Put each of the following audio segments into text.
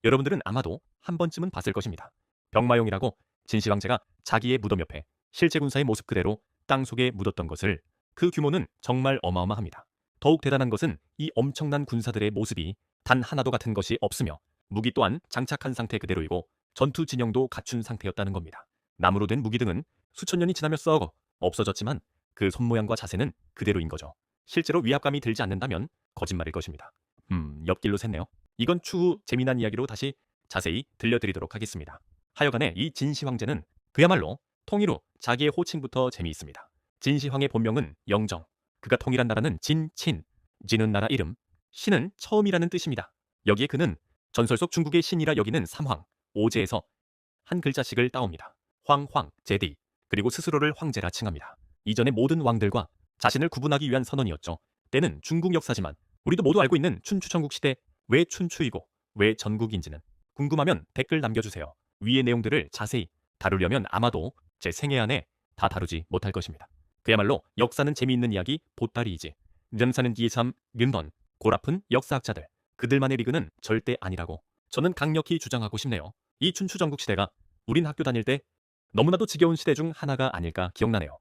여러분들은 아마도 한 번쯤은 봤을 것입니다. 병마용이라고 진시황제가 자기의 무덤 옆에 실제 군사의 모습 그대로 땅속에 묻었던 것을. 그 규모는 정말 어마어마합니다. 더욱 대단한 것은 이 엄청난 군사들의 모습이 단 하나도 같은 것이 없으며 무기 또한 장착한 상태 그대로이고 전투 진영도 갖춘 상태였다는 겁니다. 나무로 된 무기 등은 수천 년이 지나며 썩어 없어졌지만 그 손모양과 자세는 그대로인 거죠. 실제로 위압감이 들지 않는다면 거짓말일 것입니다. 옆길로 샜네요. 이건 추후 재미난 이야기로 다시 자세히 들려드리도록 하겠습니다. 하여간에 이 진시황제는 그야말로 통일 후 자기의 호칭부터 재미있습니다. 진시황의 본명은 영정. 그가 통일한 나라는 진, 친. 진은 나라 이름, 신은 처음이라는 뜻입니다. 여기에 그는 전설 속 중국의 신이라 여기는 삼황, 오제에서 한 글자씩을 따옵니다. 황, 제디. 그리고 스스로를 황제라 칭합니다. 이전의 모든 왕들과 자신을 구분하기 위한 선언이었죠. 때는 중국 역사지만 우리도 모두 알고 있는 춘추 전국 시대, 왜 춘추이고 왜 전국인지는 궁금하면 댓글 남겨주세요. 위의 내용들을 자세히 다루려면 아마도 제 생애 안에 다 다루지 못할 것입니다. 그야말로 역사는 재미있는 이야기 보따리이지 점사는 기삼, 근본, 골아픈 역사학자들 그들만의 리그는 절대 아니라고 저는 강력히 주장하고 싶네요. 이 춘추 전국 시대가 우린 학교 다닐 때 너무나도 지겨운 시대 중 하나가 아닐까 기억나네요.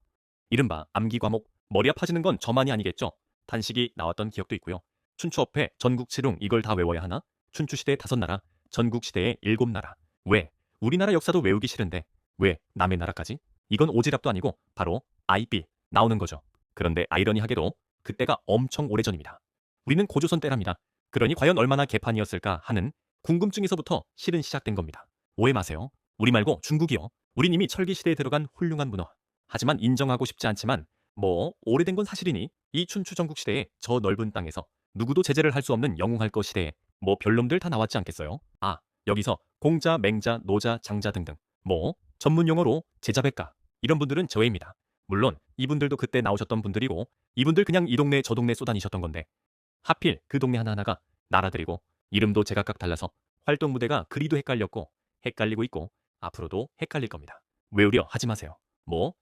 이른바 암기 과목, 머리 아파지는 건 저만이 아니겠죠. 단식이 나왔던 기억도 있고요. 춘추업회, 전국치룽 이걸 다 외워야 하나? 춘추시대의 5나라, 전국시대의 7나라. 왜? 우리나라 역사도 외우기 싫은데 왜 남의 나라까지? 이건 오지랖도 아니고 바로 IB 나오는 거죠. 그런데 아이러니하게도 그때가 엄청 오래전입니다. 우리는 고조선 때랍니다. 그러니 과연 얼마나 개판이었을까 하는 궁금증에서부터 실은 시작된 겁니다. 오해 마세요. 우리 말고 중국이요. 우린 이미 철기시대에 들어간 훌륭한 문화. 하지만 인정하고 싶지 않지만 오래된 건 사실이니 이 춘추 전국 시대에 저 넓은 땅에서 누구도 제재를 할 수 없는 영웅할 것 시대에 별놈들 다 나왔지 않겠어요? 아, 여기서 공자, 맹자, 노자, 장자 등등 전문 용어로 제자백가 이런 분들은 저예입니다. 물론 이분들도 그때 나오셨던 분들이고 이분들 그냥 이 동네 저 동네 쏘다니셨던 건데 하필 그 동네 하나하나가 나라들이고 이름도 제각각 달라서 활동 무대가 그리도 헷갈렸고 헷갈리고 있고 앞으로도 헷갈릴 겁니다. 외우려 하지 마세요.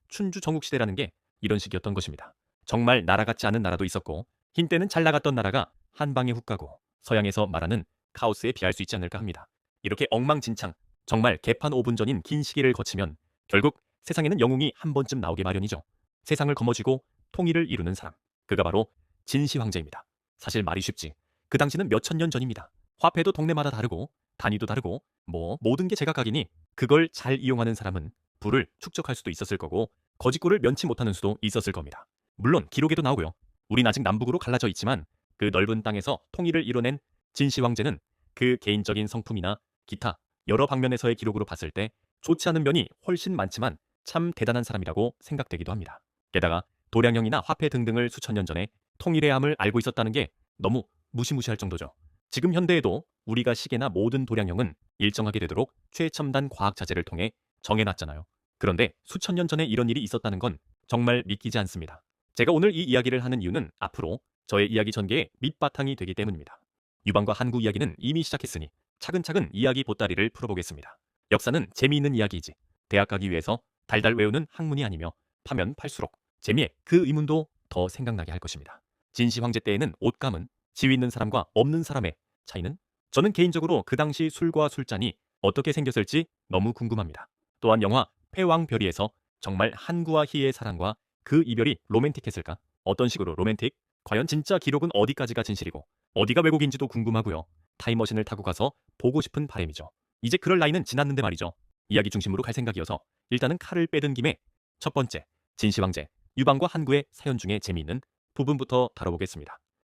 춘추 전국시대라는 게 이런 식이었던 것입니다. 정말 나라 같지 않은 나라도 있었고 흰 때는 잘 나갔던 나라가 한 방에 훅 가고 서양에서 말하는 카오스에 비할 수 있지 않을까 합니다. 이렇게 엉망진창 정말 개판 5분 전인 긴 시기를 거치면 결국 세상에는 영웅이 한 번쯤 나오게 마련이죠. 세상을 거머쥐고 통일을 이루는 사람. 그가 바로 진시황제입니다. 사실 말이 쉽지. 그 당시는 몇천 년 전입니다. 화폐도 동네마다 다르고 단위도 다르고 모든 게 제각각이니 그걸 잘 이용하는 사람은 부를 축적할 수도 있었을 거고 거짓골을 면치 못하는 수도 있었을 겁니다. 물론 기록에도 나오고요. 우린 아직 남북으로 갈라져 있지만 그 넓은 땅에서 통일을 이뤄낸 진시황제는 그 개인적인 성품이나 기타 여러 방면에서의 기록으로 봤을 때 좋지 않은 면이 훨씬 많지만 참 대단한 사람이라고 생각되기도 합니다. 게다가 도량형이나 화폐 등등을 수천 년 전에 통일의 암을 알고 있었다는 게 너무 무시무시할 정도죠. 지금 현대에도 우리가 시계나 모든 도량형은 일정하게 되도록 최첨단 과학 자재를 통해 정해놨잖아요. 그런데 수천 년 전에 이런 일이 있었다는 건 정말 믿기지 않습니다. 제가 오늘 이 이야기를 하는 이유는 앞으로 저의 이야기 전개의 밑바탕이 되기 때문입니다. 유방과 한구 이야기는 이미 시작했으니 차근차근 이야기 보따리를 풀어보겠습니다. 역사는 재미있는 이야기이지 대학 가기 위해서 달달 외우는 학문이 아니며 파면 팔수록 재미에 그 의문도 더 생각나게 할 것입니다. 진시황제 때에는 옷감은 지위 있는 사람과 없는 사람의 차이는? 저는 개인적으로 그 당시 술과 술잔이 어떻게 생겼을지 너무 궁금합니다. 또한 영화 패왕별이에서 정말 한구와 희의 사랑과 그 이별이 로맨틱했을까? 어떤 식으로 로맨틱? 과연 진짜 기록은 어디까지가 진실이고 어디가 왜곡인지도 궁금하고요. 타임머신을 타고 가서 보고 싶은 바람이죠. 이제 그럴 나이는 지났는데 말이죠. 이야기 중심으로 갈 생각이어서 일단은 칼을 빼든 김에 첫 번째 진시황제, 유방과 한구의 사연 중에 재미있는 부분부터 다뤄보겠습니다.